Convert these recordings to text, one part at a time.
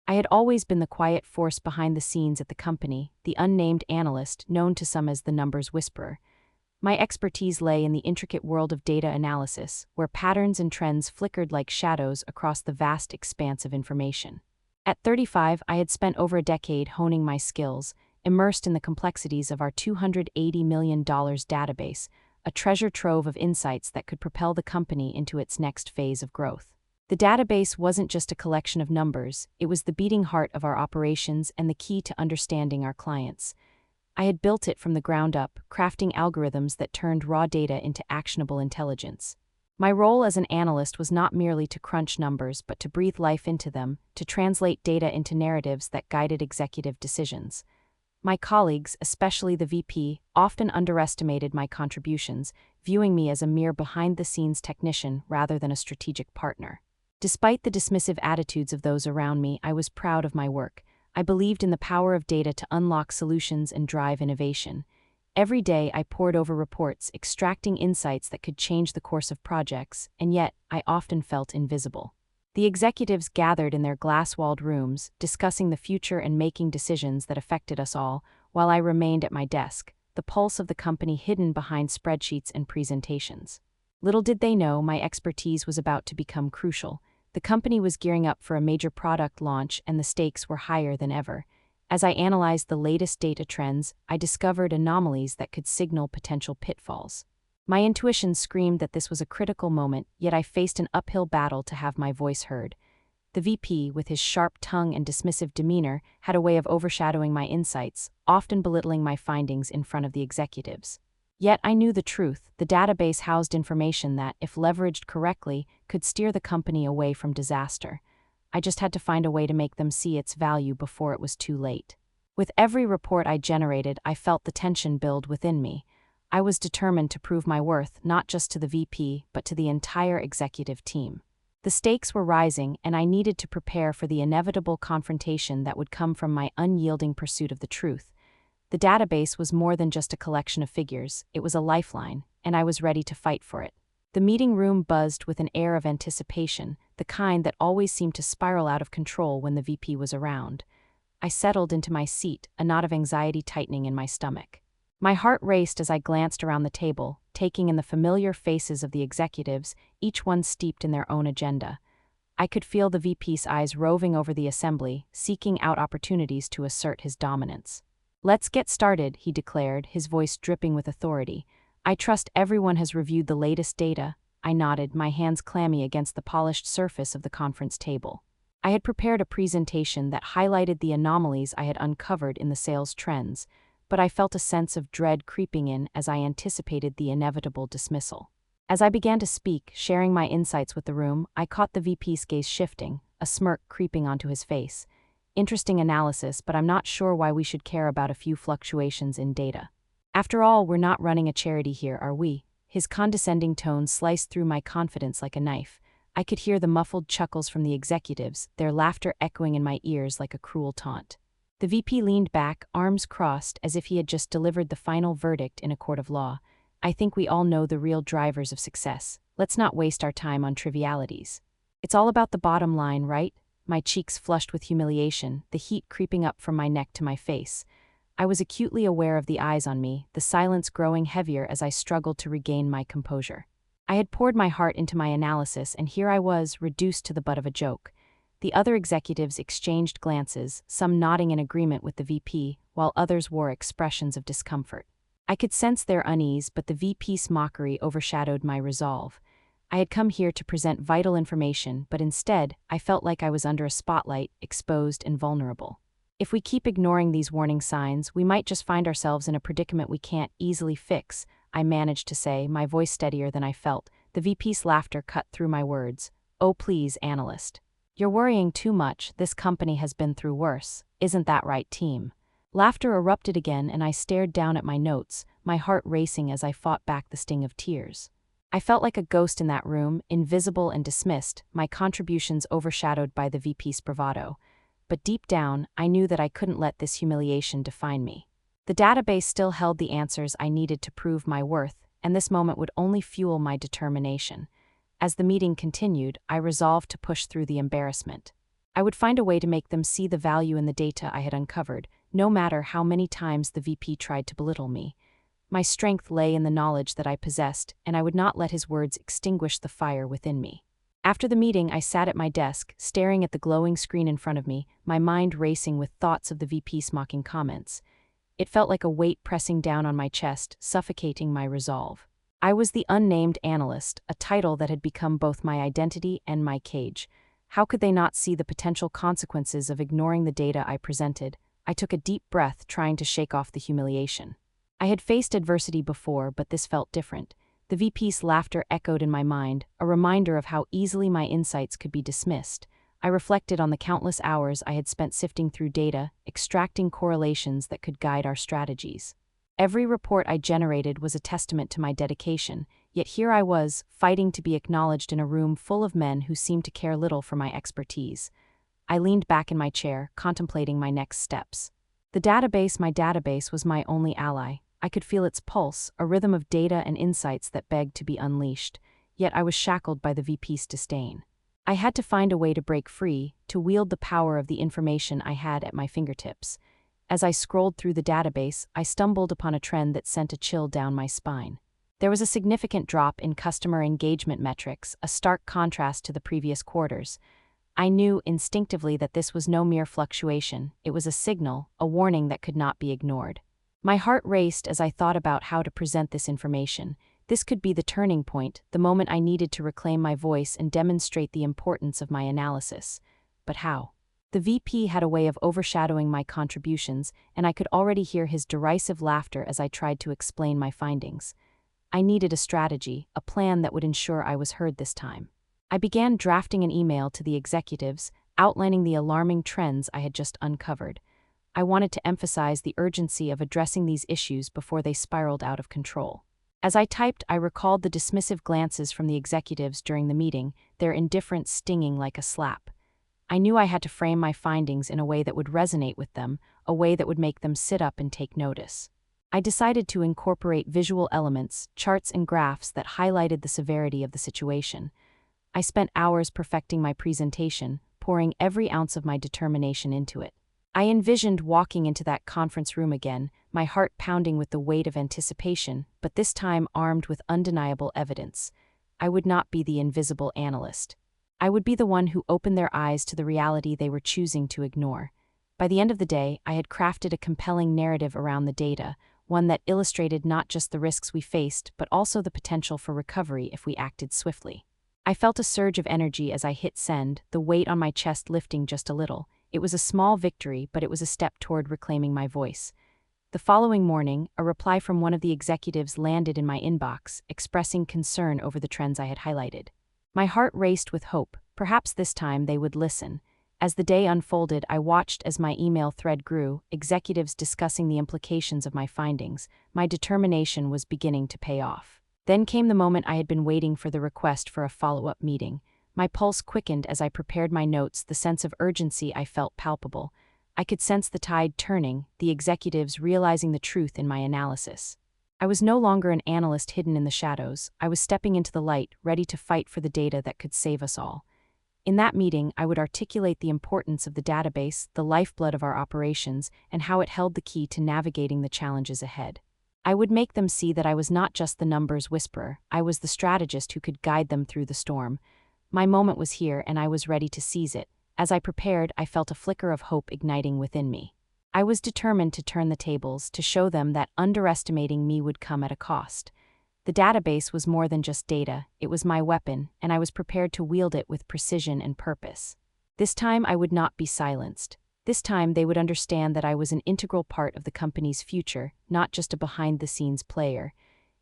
I had always been the quiet force behind the scenes at the company, the unnamed analyst, known to some as the numbers whisperer. My expertise lay in the intricate world of data analysis, where patterns and trends flickered like shadows across the vast expanse of information. At 35, I had spent over a decade honing my skills, immersed in the complexities of our $280 million database, a treasure trove of insights that could propel the company into its next phase of growth. The database wasn't just a collection of numbers, it was the beating heart of our operations and the key to understanding our clients. I had built it from the ground up, crafting algorithms that turned raw data into actionable intelligence. My role as an analyst was not merely to crunch numbers, but to breathe life into them, to translate data into narratives that guided executive decisions. My colleagues, especially the VP, often underestimated my contributions, viewing me as a mere behind-the-scenes technician rather than a strategic partner. Despite the dismissive attitudes of those around me, I was proud of my work. I believed in the power of data to unlock solutions and drive innovation. Every day I pored over reports, extracting insights that could change the course of projects, and yet I often felt invisible. The executives gathered in their glass-walled rooms, discussing the future and making decisions that affected us all, while I remained at my desk, the pulse of the company hidden behind spreadsheets and presentations. Little did they know my expertise was about to become crucial. The company was gearing up for a major product launch, and the stakes were higher than ever. As I analyzed the latest data trends, I discovered anomalies that could signal potential pitfalls. My intuition screamed that this was a critical moment, yet I faced an uphill battle to have my voice heard. The VP, with his sharp tongue and dismissive demeanor, had a way of overshadowing my insights, often belittling my findings in front of the executives. Yet I knew the truth. The database housed information that, if leveraged correctly, could steer the company away from disaster. I just had to find a way to make them see its value before it was too late. With every report I generated, I felt the tension build within me. I was determined to prove my worth, not just to the VP, but to the entire executive team. The stakes were rising, and I needed to prepare for the inevitable confrontation that would come from my unyielding pursuit of the truth. The database was more than just a collection of figures, it was a lifeline, and I was ready to fight for it. The meeting room buzzed with an air of anticipation, the kind that always seemed to spiral out of control when the VP was around. I settled into my seat, a knot of anxiety tightening in my stomach. My heart raced as I glanced around the table, taking in the familiar faces of the executives, each one steeped in their own agenda. I could feel the VP's eyes roving over the assembly, seeking out opportunities to assert his dominance. "Let's get started," he declared, his voice dripping with authority. "I trust everyone has reviewed the latest data." I nodded, my hands clammy against the polished surface of the conference table. I had prepared a presentation that highlighted the anomalies I had uncovered in the sales trends, but I felt a sense of dread creeping in as I anticipated the inevitable dismissal. As I began to speak, sharing my insights with the room, I caught the VP's gaze shifting, a smirk creeping onto his face. "Interesting analysis, but I'm not sure why we should care about a few fluctuations in data. After all, we're not running a charity here, are we?" His condescending tone sliced through my confidence like a knife. I could hear the muffled chuckles from the executives, their laughter echoing in my ears like a cruel taunt. The VP leaned back, arms crossed, as if he had just delivered the final verdict in a court of law. "I think we all know the real drivers of success. Let's not waste our time on trivialities. It's all about the bottom line, right?" My cheeks flushed with humiliation, the heat creeping up from my neck to my face. I was acutely aware of the eyes on me, the silence growing heavier as I struggled to regain my composure. I had poured my heart into my analysis, and here I was, reduced to the butt of a joke. The other executives exchanged glances, some nodding in agreement with the VP, while others wore expressions of discomfort. I could sense their unease, but the VP's mockery overshadowed my resolve. I had come here to present vital information, but instead, I felt like I was under a spotlight, exposed and vulnerable. "If we keep ignoring these warning signs, we might just find ourselves in a predicament we can't easily fix," I managed to say, my voice steadier than I felt. The VP's laughter cut through my words. "Oh please, analyst. You're worrying too much. This company has been through worse. Isn't that right, team?" Laughter erupted again, and I stared down at my notes, my heart racing as I fought back the sting of tears. I felt like a ghost in that room, invisible and dismissed, my contributions overshadowed by the VP's bravado. But deep down, I knew that I couldn't let this humiliation define me. The database still held the answers I needed to prove my worth, and this moment would only fuel my determination. As the meeting continued, I resolved to push through the embarrassment. I would find a way to make them see the value in the data I had uncovered, no matter how many times the VP tried to belittle me. My strength lay in the knowledge that I possessed, and I would not let his words extinguish the fire within me. After the meeting, I sat at my desk, staring at the glowing screen in front of me, my mind racing with thoughts of the VP's mocking comments. It felt like a weight pressing down on my chest, suffocating my resolve. I was the unnamed analyst, a title that had become both my identity and my cage. How could they not see the potential consequences of ignoring the data I presented? I took a deep breath, trying to shake off the humiliation. I had faced adversity before, but this felt different. The VP's laughter echoed in my mind, a reminder of how easily my insights could be dismissed. I reflected on the countless hours I had spent sifting through data, extracting correlations that could guide our strategies. Every report I generated was a testament to my dedication, yet here I was, fighting to be acknowledged in a room full of men who seemed to care little for my expertise. I leaned back in my chair, contemplating my next steps. My database was my only ally. I could feel its pulse, a rhythm of data and insights that begged to be unleashed, yet I was shackled by the VP's disdain. I had to find a way to break free, to wield the power of the information I had at my fingertips. As I scrolled through the database, I stumbled upon a trend that sent a chill down my spine. There was a significant drop in customer engagement metrics, a stark contrast to the previous quarters. I knew instinctively that this was no mere fluctuation, it was a signal, a warning that could not be ignored. My heart raced as I thought about how to present this information. This could be the turning point, the moment I needed to reclaim my voice and demonstrate the importance of my analysis. But how? The VP had a way of overshadowing my contributions, and I could already hear his derisive laughter as I tried to explain my findings. I needed a strategy, a plan that would ensure I was heard this time. I began drafting an email to the executives, outlining the alarming trends I had just uncovered. I wanted to emphasize the urgency of addressing these issues before they spiraled out of control. As I typed, I recalled the dismissive glances from the executives during the meeting, their indifference stinging like a slap. I knew I had to frame my findings in a way that would resonate with them, a way that would make them sit up and take notice. I decided to incorporate visual elements, charts and graphs that highlighted the severity of the situation. I spent hours perfecting my presentation, pouring every ounce of my determination into it. I envisioned walking into that conference room again, my heart pounding with the weight of anticipation, but this time armed with undeniable evidence. I would not be the invisible analyst. I would be the one who opened their eyes to the reality they were choosing to ignore. By the end of the day, I had crafted a compelling narrative around the data, one that illustrated not just the risks we faced, but also the potential for recovery if we acted swiftly. I felt a surge of energy as I hit send, the weight on my chest lifting just a little. It was a small victory, but it was a step toward reclaiming my voice. The following morning, a reply from one of the executives landed in my inbox, expressing concern over the trends I had highlighted. My heart raced with hope. Perhaps this time they would listen. As the day unfolded, I watched as my email thread grew, executives discussing the implications of my findings. My determination was beginning to pay off. Then came the moment I had been waiting for, the request for a follow-up meeting. My pulse quickened as I prepared my notes, the sense of urgency I felt palpable. I could sense the tide turning, the executives realizing the truth in my analysis. I was no longer an analyst hidden in the shadows. I was stepping into the light, ready to fight for the data that could save us all. In that meeting, I would articulate the importance of the database, the lifeblood of our operations, and how it held the key to navigating the challenges ahead. I would make them see that I was not just the numbers whisperer, I was the strategist who could guide them through the storm. My moment was here, and I was ready to seize it. As I prepared, I felt a flicker of hope igniting within me. I was determined to turn the tables, to show them that underestimating me would come at a cost. The database was more than just data, it was my weapon, and I was prepared to wield it with precision and purpose. This time I would not be silenced. This time they would understand that I was an integral part of the company's future, not just a behind-the-scenes player.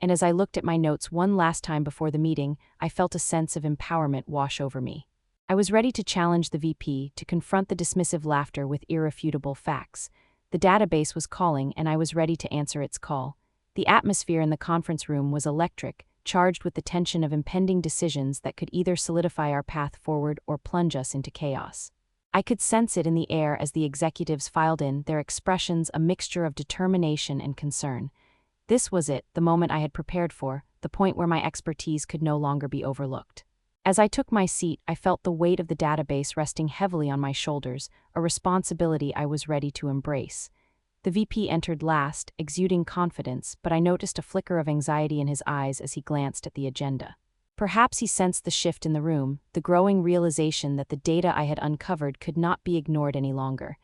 And as I looked at my notes one last time before the meeting, I felt a sense of empowerment wash over me. I was ready to challenge the VP, to confront the dismissive laughter with irrefutable facts. The database was calling, and I was ready to answer its call. The atmosphere in the conference room was electric, charged with the tension of impending decisions that could either solidify our path forward or plunge us into chaos. I could sense it in the air as the executives filed in, their expressions a mixture of determination and concern. This was it, the moment I had prepared for, the point where my expertise could no longer be overlooked. As I took my seat, I felt the weight of the database resting heavily on my shoulders, a responsibility I was ready to embrace. The VP entered last, exuding confidence, but I noticed a flicker of anxiety in his eyes as he glanced at the agenda. Perhaps he sensed the shift in the room, the growing realization that the data I had uncovered could not be ignored any longer.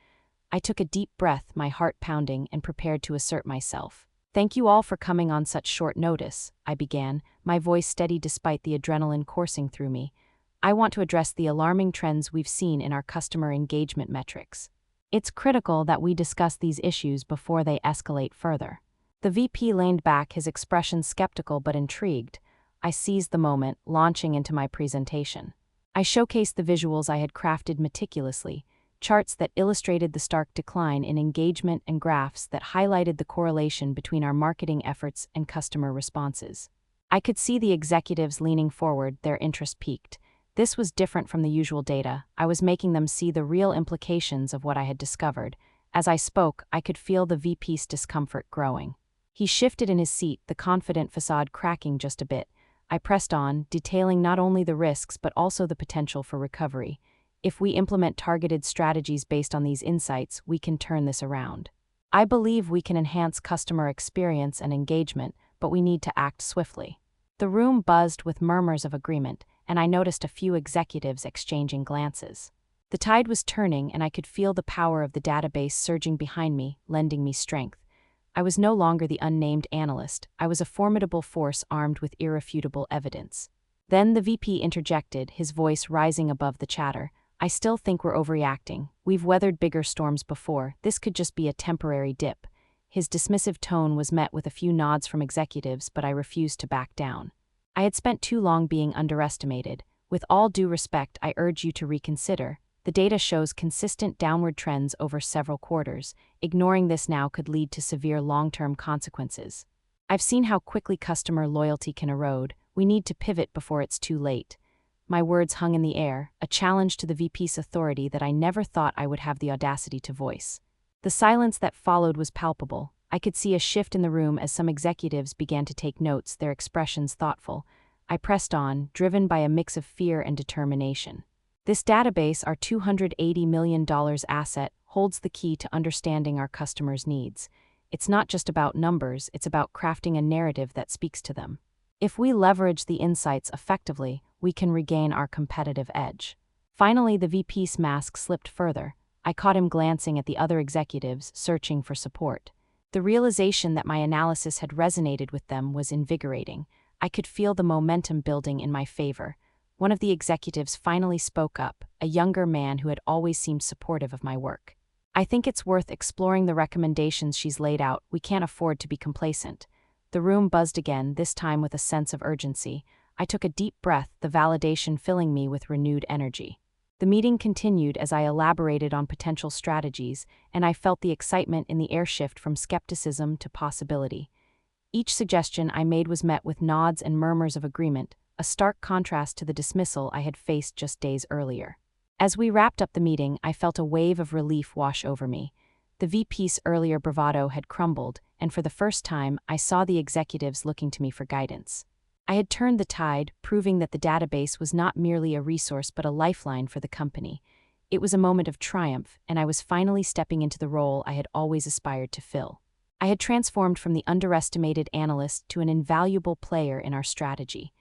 I took a deep breath, my heart pounding, and prepared to assert myself. "Thank you all for coming on such short notice," I began, my voice steady despite the adrenaline coursing through me. "I want to address the alarming trends we've seen in our customer engagement metrics. It's critical that we discuss these issues before they escalate further." The VP leaned back, his expression skeptical but intrigued. I seized the moment, launching into my presentation. I showcased the visuals I had crafted meticulously, charts that illustrated the stark decline in engagement and graphs that highlighted the correlation between our marketing efforts and customer responses. I could see the executives leaning forward, their interest piqued. This was different from the usual data. I was making them see the real implications of what I had discovered. As I spoke, I could feel the VP's discomfort growing. He shifted in his seat, the confident facade cracking just a bit. I pressed on, detailing not only the risks but also the potential for recovery. If we implement targeted strategies based on these insights, we can turn this around. I believe we can enhance customer experience and engagement, but we need to act swiftly. The room buzzed with murmurs of agreement, and I noticed a few executives exchanging glances. The tide was turning, and I could feel the power of the database surging behind me, lending me strength. I was no longer the unnamed analyst. I was a formidable force armed with irrefutable evidence. Then the VP interjected, his voice rising above the chatter. "I still think we're overreacting. We've weathered bigger storms before. This could just be a temporary dip." His dismissive tone was met with a few nods from executives, but I refused to back down. I had spent too long being underestimated. With all due respect, I urge you to reconsider. The data shows consistent downward trends over several quarters. Ignoring this now could lead to severe long-term consequences. I've seen how quickly customer loyalty can erode. We need to pivot before it's too late. My words hung in the air, a challenge to the VP's authority that I never thought I would have the audacity to voice. The silence that followed was palpable. I could see a shift in the room as some executives began to take notes, their expressions thoughtful. I pressed on, driven by a mix of fear and determination. This database, our $280 million asset, holds the key to understanding our customers' needs. It's not just about numbers, it's about crafting a narrative that speaks to them. If we leverage the insights effectively, we can regain our competitive edge. Finally, the VP's mask slipped further. I caught him glancing at the other executives, searching for support. The realization that my analysis had resonated with them was invigorating. I could feel the momentum building in my favor. One of the executives finally spoke up, a younger man who had always seemed supportive of my work. "I think it's worth exploring the recommendations she's laid out. We can't afford to be complacent." The room buzzed again, this time with a sense of urgency. I took a deep breath, the validation filling me with renewed energy. The meeting continued as I elaborated on potential strategies, and I felt the excitement in the air shift from skepticism to possibility. Each suggestion I made was met with nods and murmurs of agreement, a stark contrast to the dismissal I had faced just days earlier. As we wrapped up the meeting, I felt a wave of relief wash over me. The VP's earlier bravado had crumbled, and for the first time, I saw the executives looking to me for guidance. I had turned the tide, proving that the database was not merely a resource but a lifeline for the company. It was a moment of triumph, and I was finally stepping into the role I had always aspired to fill. I had transformed from the underestimated analyst to an invaluable player in our strategy.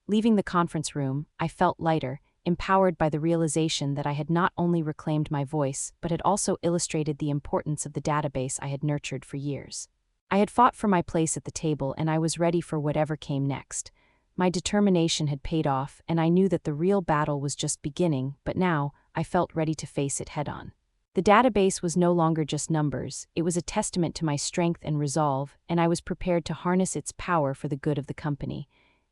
Leaving the conference room, I felt lighter, empowered by the realization that I had not only reclaimed my voice, but had also illustrated the importance of the database I had nurtured for years. I had fought for my place at the table, and I was ready for whatever came next. My determination had paid off, and I knew that the real battle was just beginning, but now, I felt ready to face it head-on. The database was no longer just numbers, it was a testament to my strength and resolve, and I was prepared to harness its power for the good of the company.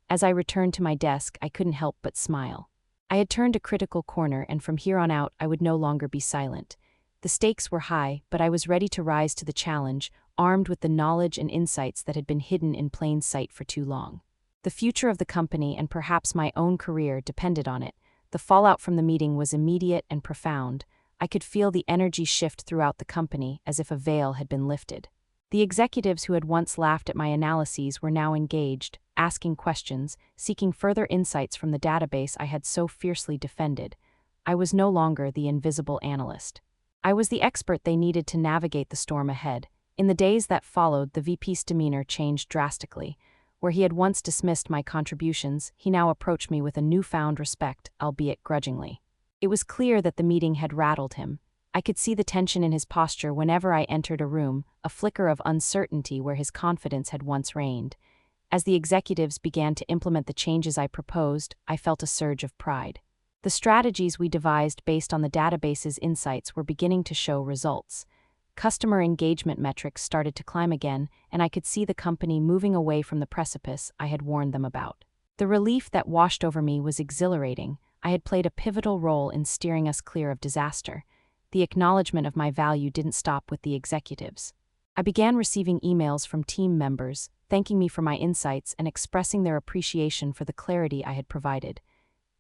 As I returned to my desk, I couldn't help but smile. I had turned a critical corner, and from here on out, I would no longer be silent. The stakes were high, but I was ready to rise to the challenge, armed with the knowledge and insights that had been hidden in plain sight for too long. The future of the company and perhaps my own career depended on it. The fallout from the meeting was immediate and profound. I could feel the energy shift throughout the company, as if a veil had been lifted. The executives who had once laughed at my analyses were now engaged, asking questions, seeking further insights from the database I had so fiercely defended. I was no longer the invisible analyst. I was the expert they needed to navigate the storm ahead. In the days that followed, the VP's demeanor changed drastically. Where he had once dismissed my contributions, he now approached me with a newfound respect, albeit grudgingly. It was clear that the meeting had rattled him. I could see the tension in his posture whenever I entered a room, a flicker of uncertainty where his confidence had once reigned. As the executives began to implement the changes I proposed, I felt a surge of pride. The strategies we devised based on the database's insights were beginning to show results. Customer engagement metrics started to climb again, and I could see the company moving away from the precipice I had warned them about. The relief that washed over me was exhilarating. I had played a pivotal role in steering us clear of disaster. The acknowledgement of my value didn't stop with the executives. I began receiving emails from team members, thanking me for my insights and expressing their appreciation for the clarity I had provided.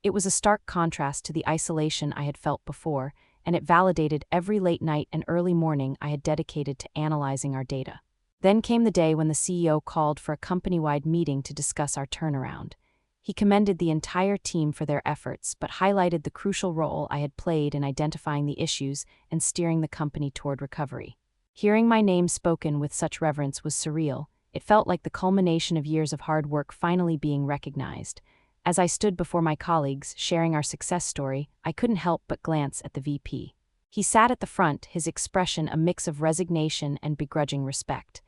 It was a stark contrast to the isolation I had felt before, and it validated every late night and early morning I had dedicated to analyzing our data. Then came the day when the CEO called for a company-wide meeting to discuss our turnaround. He commended the entire team for their efforts, but highlighted the crucial role I had played in identifying the issues and steering the company toward recovery. Hearing my name spoken with such reverence was surreal. It felt like the culmination of years of hard work finally being recognized. As I stood before my colleagues, sharing our success story, I couldn't help but glance at the VP. He sat at the front, his expression a mix of resignation and begrudging respect.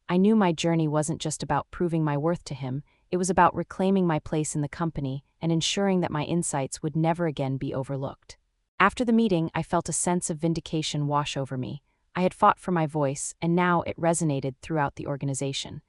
I knew my journey wasn't just about proving my worth to him, it was about reclaiming my place in the company and ensuring that my insights would never again be overlooked. After the meeting, I felt a sense of vindication wash over me. I had fought for my voice, and now it resonated throughout the organization.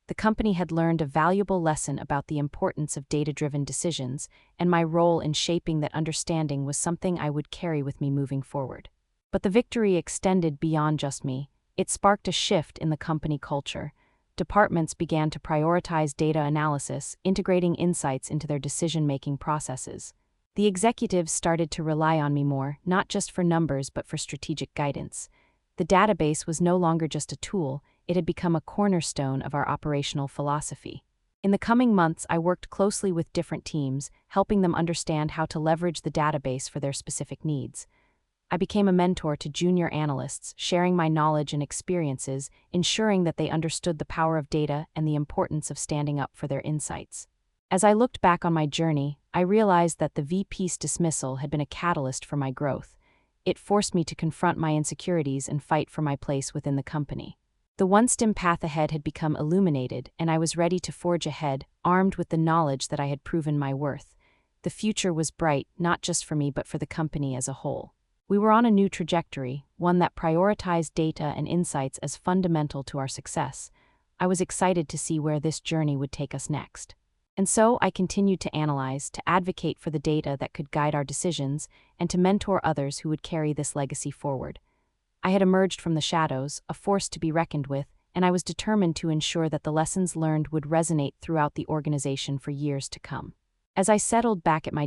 The company had learned a valuable lesson about the importance of data-driven decisions, and my role in shaping that understanding was something I would carry with me moving forward. But the victory extended beyond just me. It sparked a shift in the company culture. Departments began to prioritize data analysis, integrating insights into their decision-making processes. The executives started to rely on me more, not just for numbers but for strategic guidance. The database was no longer just a tool, it had become a cornerstone of our operational philosophy. In the coming months, I worked closely with different teams, helping them understand how to leverage the database for their specific needs. I became a mentor to junior analysts, sharing my knowledge and experiences, ensuring that they understood the power of data and the importance of standing up for their insights. As I looked back on my journey, I realized that the VP's dismissal had been a catalyst for my growth. It forced me to confront my insecurities and fight for my place within the company. The once-dim path ahead had become illuminated, and I was ready to forge ahead, armed with the knowledge that I had proven my worth. The future was bright, not just for me but for the company as a whole. We were on a new trajectory, one that prioritized data and insights as fundamental to our success. I was excited to see where this journey would take us next. And so I continued to analyze, to advocate for the data that could guide our decisions, and to mentor others who would carry this legacy forward. I had emerged from the shadows, a force to be reckoned with, and I was determined to ensure that the lessons learned would resonate throughout the organization for years to come. As I settled back at my